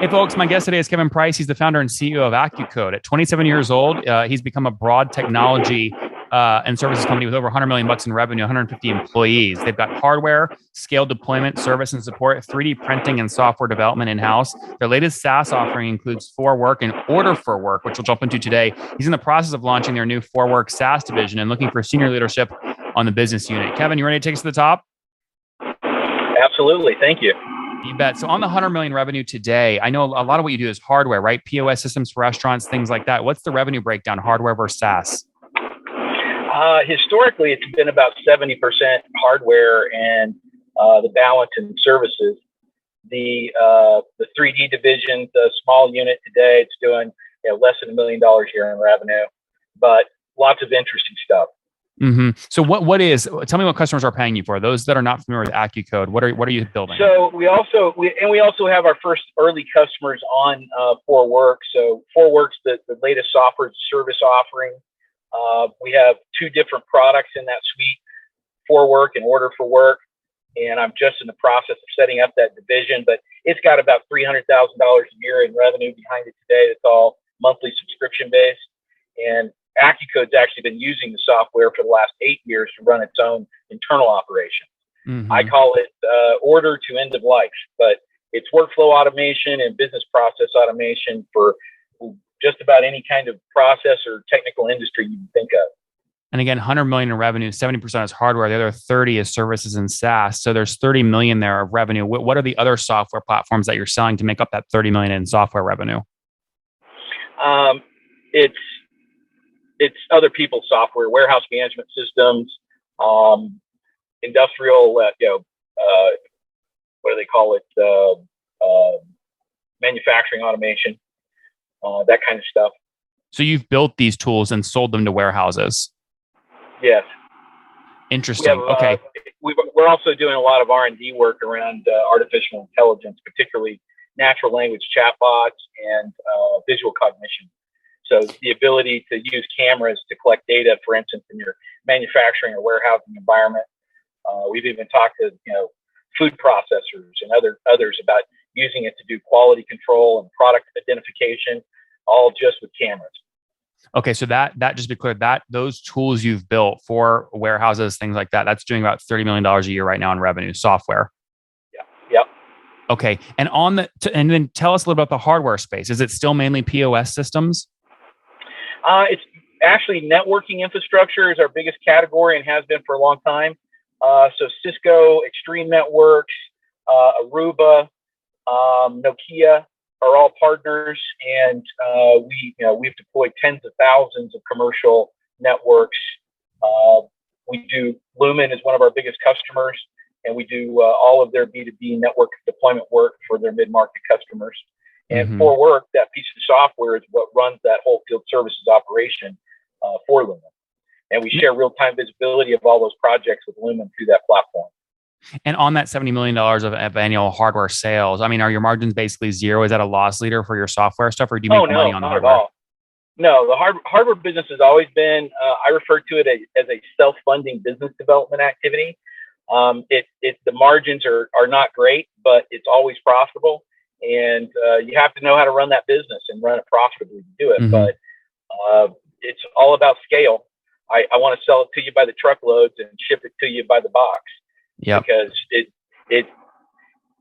Hey, folks, my guest today is Kevin Price. He's the founder and CEO of Accucode. At 27 years old, he's become a broad technology and services company with over 100 million bucks in revenue, 150 employees. They've got hardware, scaled deployment, service and support, 3D printing and software development in-house. Their latest SaaS offering includes ForWork and Order for Work, which we'll jump into today. He's in the process of launching their new ForWork SaaS division and looking for senior leadership on the business unit. Kevin, you ready to take us to the top? Absolutely. Thank you. You bet. So on the 100 million revenue today, I know a lot of what you do is hardware, right? POS systems for restaurants, things like that. What's the revenue breakdown, hardware versus SaaS? Historically, it's been about 70% hardware and the balance in services. The 3D division, the small unit today, it's doing less than $1 million a year in revenue, but lots of interesting stuff. Mm-hmm. So tell me what customers are paying you for. Those that are not familiar with Accucode, what are you building? So we also have our first early customers on ForWork. So ForWork's the latest software as a service offering. We have two different products in that suite, ForWork and Order for Work. And I'm just in the process of setting up that division, but it's got about $300,000 a year in revenue behind it today. It's all monthly subscription based. And Accucode's actually been using the software for the last 8 years to run its own internal operations. Mm-hmm. I call it order to end of life, but it's workflow automation and business process automation for just about any kind of process or technical industry you can think of. And again, 100 million in revenue, 70% is hardware. The other 30 is services and SaaS. So there's 30 million there of revenue. What are the other software platforms that you're selling to make up that 30 million in software revenue? It's other people's software, warehouse management systems, industrial, what do they call it? Manufacturing automation, that kind of stuff. So you've built these tools and sold them to warehouses? Yes. Interesting. Okay. We're also doing a lot of R&D work around artificial intelligence, particularly natural language chatbots and visual cognition. So the ability to use cameras to collect data, for instance, in your manufacturing or warehousing environment. We've even talked to food processors and others about using it to do quality control and product identification, all just with cameras. Okay, so that just to be clear, that those tools you've built for warehouses, things like that, that's doing about $30 million a year right now in revenue, software. Yeah. Yep. Okay, and and then tell us a little about the hardware space. Is it still mainly POS systems? It's actually networking infrastructure is our biggest category and has been for a long time. So Cisco, Extreme Networks, Aruba, Nokia are all partners, and we've deployed tens of thousands of commercial networks. We do Lumen is one of our biggest customers, and we do all of their B2B network deployment work for their mid-market customers. And ForWork, that piece of software, is what runs that whole field services operation for Lumen. And we share real-time visibility of all those projects with Lumen through that platform. And on that $70 million of annual hardware sales, I mean, are your margins basically zero? Is that a loss leader for your software stuff, or do you make money on the hardware? Not at all. No, the hardware business has always been, I refer to it as a self-funding business development activity. The margins are not great, but it's always profitable. And you have to know how to run that business and run it profitably to do it. But it's all about scale. I want to sell it to you by the truckloads and ship it to you by the box. Yeah. Because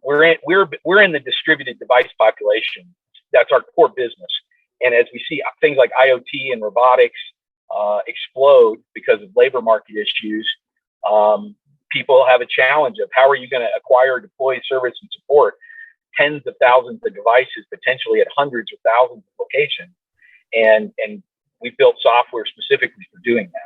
we're in the distributed device population. That's our core business. And as we see things like IoT and robotics explode because of labor market issues, people have a challenge of how are you going to acquire, deploy, service, and support tens of thousands of devices, potentially at hundreds or thousands of locations. And we built software specifically for doing that.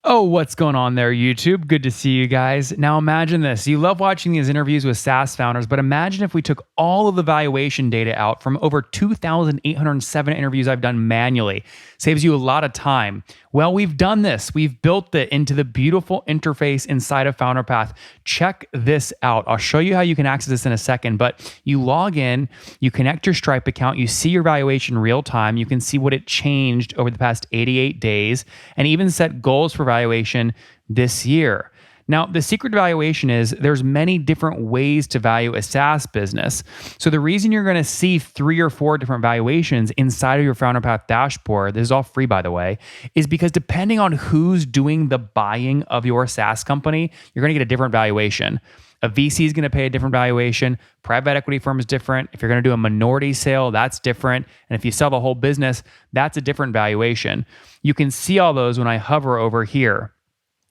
Oh, what's going on there, YouTube? Good to see you guys. Now imagine this. You love watching these interviews with SaaS founders, but imagine if we took all of the valuation data out from over 2,807 interviews I've done manually. Saves you a lot of time. Well, we've done this. We've built it into the beautiful interface inside of FounderPath. Check this out. I'll show you how you can access this in a second, but you log in, you connect your Stripe account, you see your valuation real time, you can see what it changed over the past 88 days, and even set goals for valuation this year. Now, the secret to valuation is there's many different ways to value a SaaS business. So the reason you're going to see 3 or 4 different valuations inside of your Founder Path dashboard, this is all free by the way, is because depending on who's doing the buying of your SaaS company, you're going to get a different valuation. A VC is going to pay a different valuation. Private equity firm is different. If you're going to do a minority sale, that's different. And if you sell the whole business, that's a different valuation. You can see all those when I hover over here.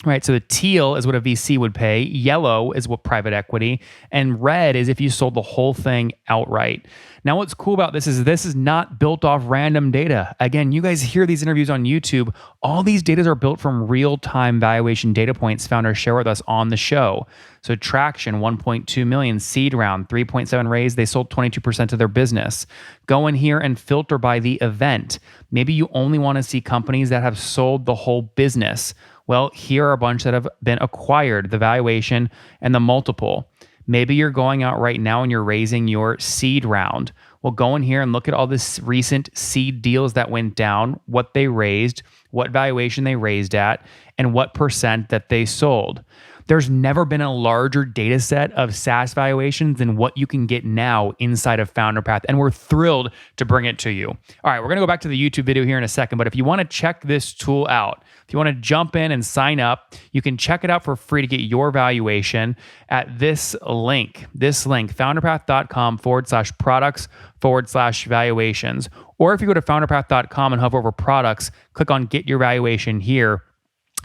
Right, so the teal is what a VC would pay, yellow is what private equity, and red is if you sold the whole thing outright. Now, what's cool about this is not built off random data. Again, you guys hear these interviews on YouTube. All these data are built from real-time valuation data points founders share with us on the show. So traction, 1.2 million, seed round, 3.7 raise, they sold 22% of their business. Go in here and filter by the event. Maybe you only want to see companies that have sold the whole business. Well, here are a bunch that have been acquired, the valuation and the multiple. Maybe you're going out right now and you're raising your seed round. Well, go in here and look at all this recent seed deals that went down, what they raised, what valuation they raised at, and what percent that they sold. There's never been a larger data set of SaaS valuations than what you can get now inside of Founder Path, and we're thrilled to bring it to you. All right, we're going to go back to the YouTube video here in a second, but if you want to check this tool out, if you want to jump in and sign up, you can check it out for free to get your valuation at this link, founderpath.com/products/valuations. Or if you go to founderpath.com and hover over products, click on get your valuation here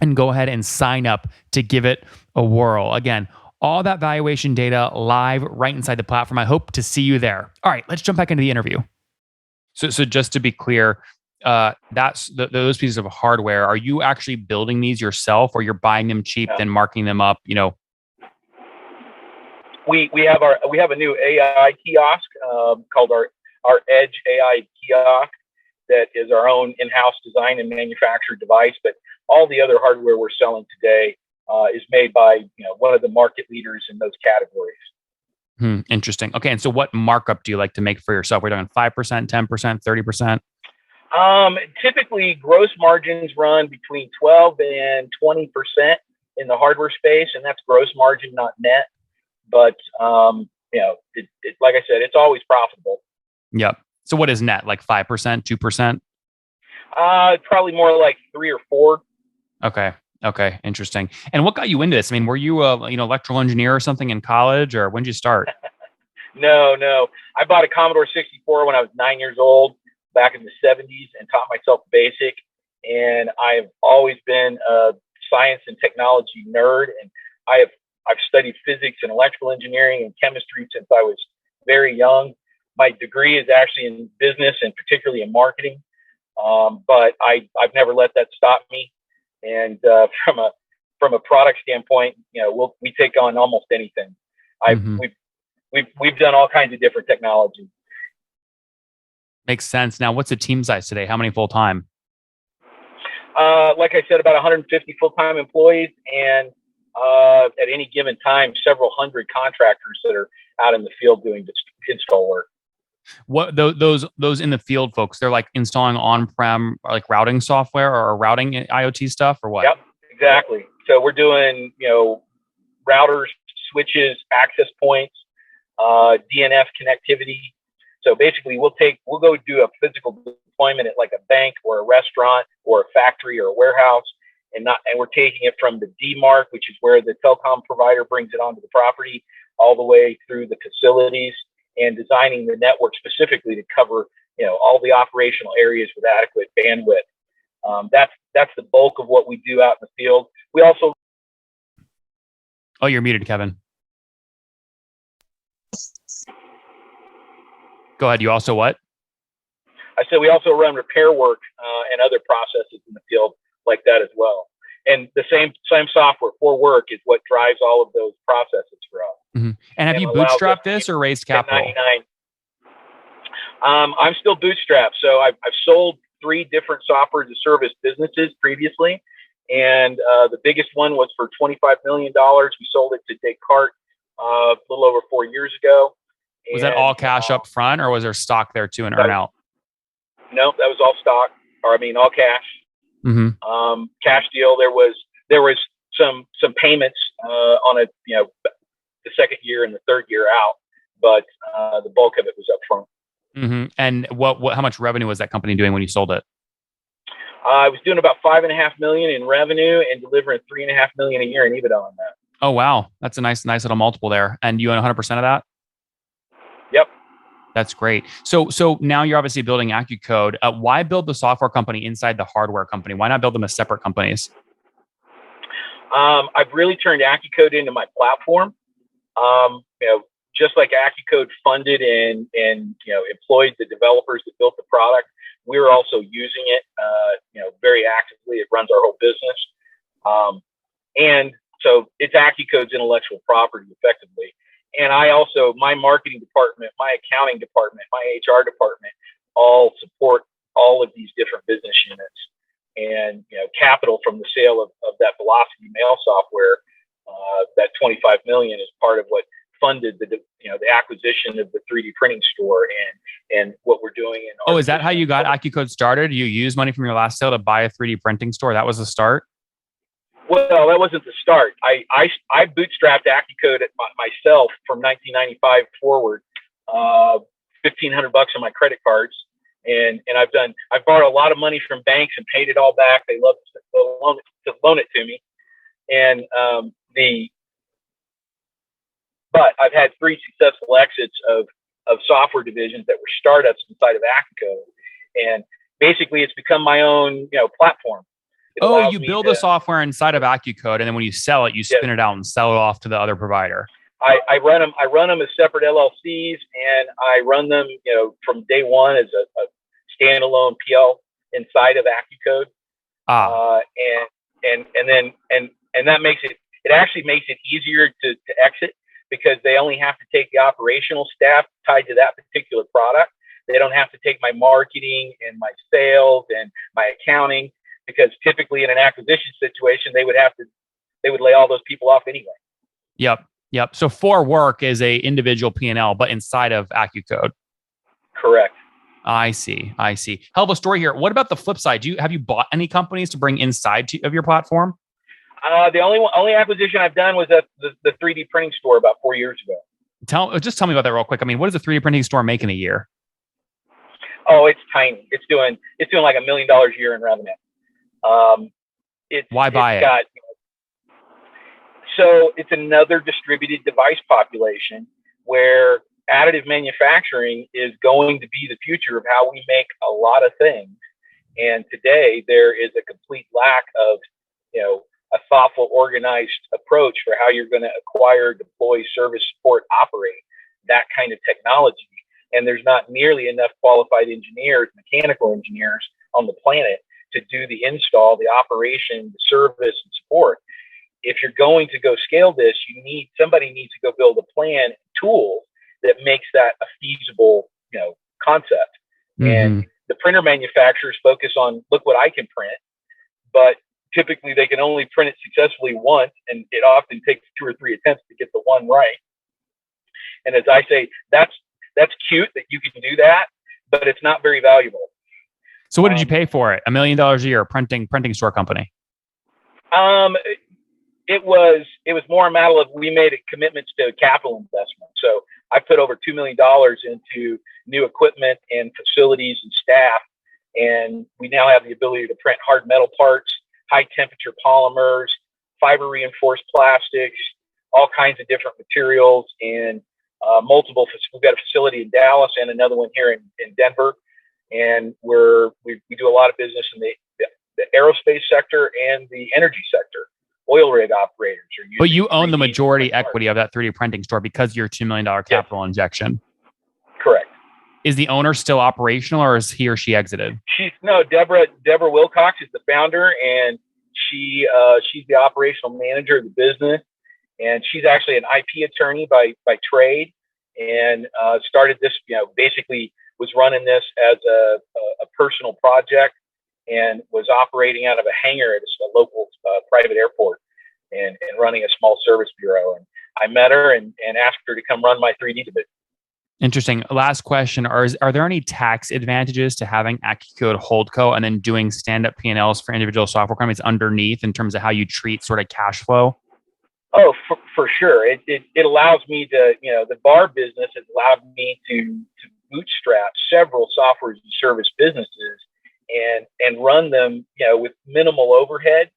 and go ahead and sign up to give it a whirl. Again, all that valuation data live right inside the platform. I hope to see you there. All right, let's jump back into the interview. So just to be clear, that's those pieces of hardware. Are you actually building these yourself, or you're buying them cheap, then marking them up? We have a new AI kiosk called our Edge AI kiosk that is our own in-house design and manufactured device. But all the other hardware we're selling today is made by one of the market leaders in those categories. Interesting. Okay, and so what markup do you like to make for yourself? We're talking 5%, 10%, 30%. Typically, gross margins run between 12 and 20% in the hardware space, and that's gross margin, not net. But like I said, it's always profitable. Yep. So what is net? Like 5%, 2%? Probably more like 3 or 4. Okay. Interesting. And what got you into this? I mean, were you a electrical engineer or something in college, or when did you start? No. I bought a Commodore 64 when I was 9 years old back in the 70s and taught myself BASIC. And I've always been a science and technology nerd. And I've studied physics and electrical engineering and chemistry since I was very young. My degree is actually in business and particularly in marketing. But I've never let that stop me. And from a product standpoint, we take on almost anything. We've done all kinds of different technology. Makes sense. Now, what's the team size today? How many full time? Like I said, about 150 full time employees, and at any given time, several hundred contractors that are out in the field doing install work. What those in the field folks? They're like installing on-prem like routing software or routing IoT stuff, or what? Yep, exactly. So we're doing routers, switches, access points, DNF connectivity. So basically, we'll go do a physical deployment at like a bank or a restaurant or a factory or a warehouse, and we're taking it from the DMARC, which is where the telecom provider brings it onto the property, all the way through the facilities, and designing the network specifically to cover, all the operational areas with adequate bandwidth. That's the bulk of what we do out in the field. We also. Oh, you're muted, Kevin. Go ahead. You also what? I said we also run repair work and other processes in the field like that as well. And the same software for work is what drives all of those processes for us. Mm-hmm. And have you bootstrapped this or raised capital? I'm still bootstrapped. So I've sold 3 different software as a service businesses previously. And the biggest one was for $25 million. We sold it to Descartes a little over 4 years ago. Was that all cash up front, or was there stock there too, and earn out? No, that was all stock, all cash. Mm-hmm. Cash deal. There was some payments on a the second year and the third year out, but the bulk of it was up front. Mm-hmm. And how much revenue was that company doing when you sold it? I was doing about $5.5 million in revenue and delivering $3.5 million a year in EBITDA on that. Oh wow, that's a nice little multiple there. And you own 100% of that? Yep. That's great. So now you're obviously building Accucode. Why build the software company inside the hardware company? Why not build them as separate companies? I've really turned Accucode into my platform. Just like Accucode funded and employed the developers that built the product, we're also using it very actively. It runs our whole business, and so it's Accucode's intellectual property effectively. And I also, my marketing department, my accounting department, my HR department, all support all of these different business units. And capital from the sale of that Velocity mail software, that $25 million is part of what funded the acquisition of the 3D printing store and what we're doing. Is that how you got Accucode started? You used money from your last sale to buy a 3D printing store? That was the start? Well, that wasn't the start. I bootstrapped Accucode myself from 1995 forward, $1,500 on my credit cards. And I've borrowed a lot of money from banks and paid it all back. They love to loan it to me. And, but I've had 3 successful exits of software divisions that were startups inside of Accucode. And basically it's become my own, platform. You build the software inside of Accucode, and then when you sell it, you spin it out and sell it off to the other provider. I run them as separate LLCs, and I run them, from day one as a standalone PL inside of Accucode. And that makes it actually makes it easier to exit, because they only have to take the operational staff tied to that particular product. They don't have to take my marketing and my sales and my accounting, because typically in an acquisition situation, they would lay all those people off anyway. Yep. So For Work is a individual P&L, but inside of Accucode. Correct. I see. Hell of a story here. What about the flip side? Have you bought any companies to bring inside of your platform? The only acquisition I've done was the 3D printing store about 4 years ago. Just tell me about that real quick. I mean, what does a 3D printing store make in a year? Oh, it's tiny. It's doing like $1 million a year in revenue. Why buy it? So it's another distributed device population where additive manufacturing is going to be the future of how we make a lot of things. And today there is a complete lack of, a thoughtful, organized approach for how you're going to acquire, deploy, service, support, operate that kind of technology. And there's not nearly enough qualified engineers, mechanical engineers on the planet to do the install, the operation, the service, and support. If you're going to go scale this, somebody needs to go build a plan and tool that makes that a feasible, concept. Mm-hmm. And the printer manufacturers focus on, look what I can print, but typically they can only print it successfully once, and it often takes 2 or 3 attempts to get the one right. And as I say, that's cute that you can do that, but it's not very valuable. So what did you pay for it? $1 million a year, printing store company? It was more a matter of, we made commitments to capital investment. So I put over $2 million into new equipment and facilities and staff. And we now have the ability to print hard metal parts, high temperature polymers, fiber reinforced plastics, all kinds of different materials, and multiple. We've got a facility in Dallas and another one here in Denver. And we do a lot of business in the aerospace sector and the energy sector. Oil rig operators are using. But you own the majority equity of that 3D printing store because of your $2 million capital injection. Correct. Is the owner still operational, or is he or she exited? Deborah Wilcox is the founder, and she's the operational manager of the business. And she's actually an IP attorney by trade, and started this, basically was running this as a personal project, and was operating out of a hangar at a local private airport, and running a small service bureau. And I met her and asked her to come run my 3D division. Interesting. Last question. Are there any tax advantages to having Accucode Holdco and then doing stand-up P&Ls for individual software companies underneath in terms of how you treat sort of cash flow? Oh, for sure. It allows me to, the bar business has allowed me to bootstrap several software as a service businesses and run them, with minimal overhead,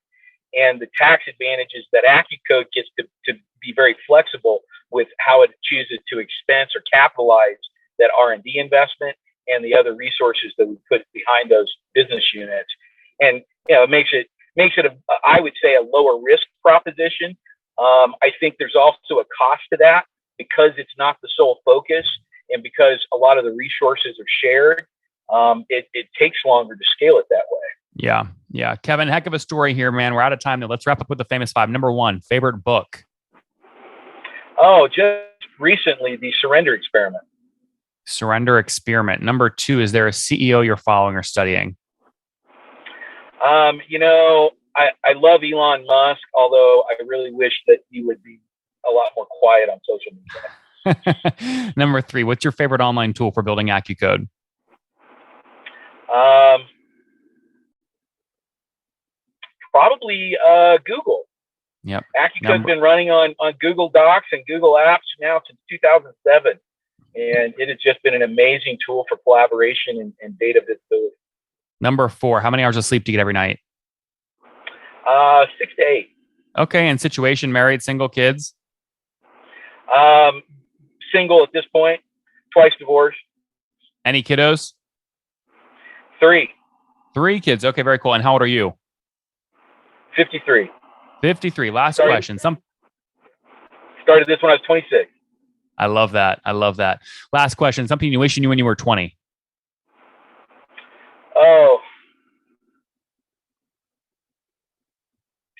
and the tax advantages that Accucode gets to be very flexible with how it chooses to expense or capitalize that R&D investment and the other resources that we put behind those business units. And, it makes it I would say, a lower risk proposition. I think there's also a cost to that because it's not the sole focus and because a lot of the resources are shared. It takes longer to scale it that way. Yeah. Kevin, heck of a story here, man. We're out of time. Now let's wrap up with the famous five. Number one, favorite book. Oh, just recently, The Surrender Experiment. Surrender Experiment. Number two, is there a CEO you're following or studying? I love Elon Musk, although I really wish that he would be a lot more quiet on social media. Number three, what's your favorite online tool for building Accucode? Probably Google. Yep. Accucode's been running on Google Docs and Google Apps now since 2007. And it has just been an amazing tool for collaboration and data visibility. Number four, how many hours of sleep do you get every night? 6 to 8. Okay. And situation, married, single, kids? Single at this point, twice divorced. Any kiddos? 3. 3 kids. Okay, very cool. And how old are you? 53. 53. Last question. Started this when I was 26. I love that. Last question. Something you wish you knew when you were 20. Oh.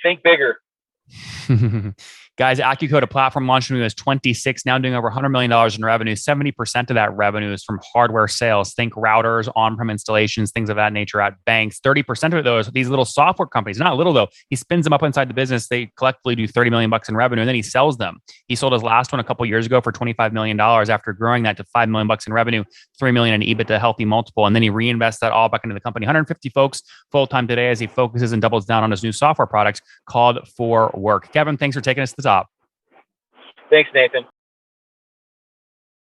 Think bigger. Guys, Accucode, a platform launched when he was 26, now doing over $100 million in revenue. 70% of that revenue is from hardware sales. Think routers, on-prem installations, things of that nature at banks. 30% of it, though, is these little software companies. Not little, though. He spins them up inside the business. They collectively do $30 million in revenue, and then he sells them. He sold his last one a couple years ago for $25 million after growing that to $5 million in revenue, $3 million in EBITDA, healthy multiple, and then he reinvests that all back into the company. 150 folks full-time today as he focuses and doubles down on his new software products called For Work. Kevin, thanks for taking us to the top. Thanks, Nathan.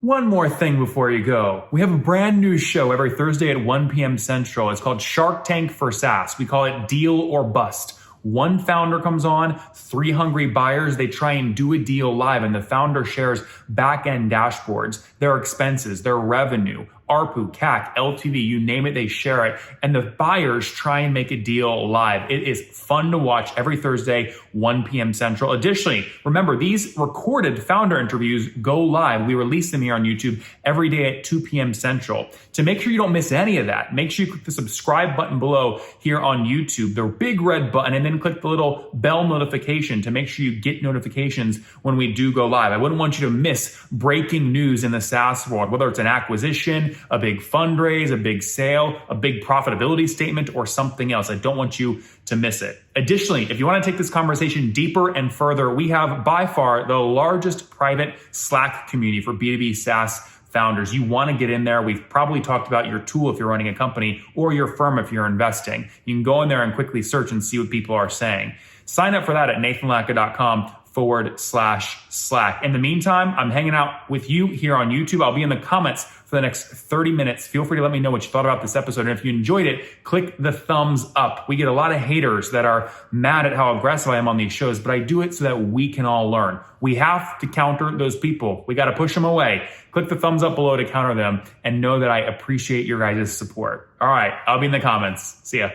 One more thing before you go. We have a brand new show every Thursday at 1 p.m. Central. It's called Shark Tank for SaaS. We call it Deal or Bust. One founder comes on, 3 hungry buyers, they try and do a deal live, and the founder shares back-end dashboards, their expenses, their revenue, ARPU, CAC, LTV, you name it, they share it. And the buyers try and make a deal live. It is fun to watch every Thursday, 1 p.m. Central. Additionally, remember, these recorded founder interviews go live. We release them here on YouTube every day at 2 p.m. Central. To make sure you don't miss any of that, make sure you click the subscribe button below here on YouTube, the big red button, and then click the little bell notification to make sure you get notifications when we do go live. I wouldn't want you to miss breaking news in the SaaS world, whether it's an acquisition, a big fundraise, a big sale, a big profitability statement, or something else. I don't want you to miss it. Additionally, if you want to take this conversation deeper and further, we have by far the largest private Slack community for B2B SaaS founders. You want to get in there. We've probably talked about your tool if you're running a company or your firm if you're investing. You can go in there and quickly search and see what people are saying. Sign up for that at nathanlatka.com/Slack. In the meantime, I'm hanging out with you here on YouTube. I'll be in the comments for the next 30 minutes. Feel free to let me know what you thought about this episode. And if you enjoyed it, click the thumbs up. We get a lot of haters that are mad at how aggressive I am on these shows, but I do it so that we can all learn. We have to counter those people. We got to push them away. Click the thumbs up below to counter them and know that I appreciate your guys' support. All right, I'll be in the comments. See ya.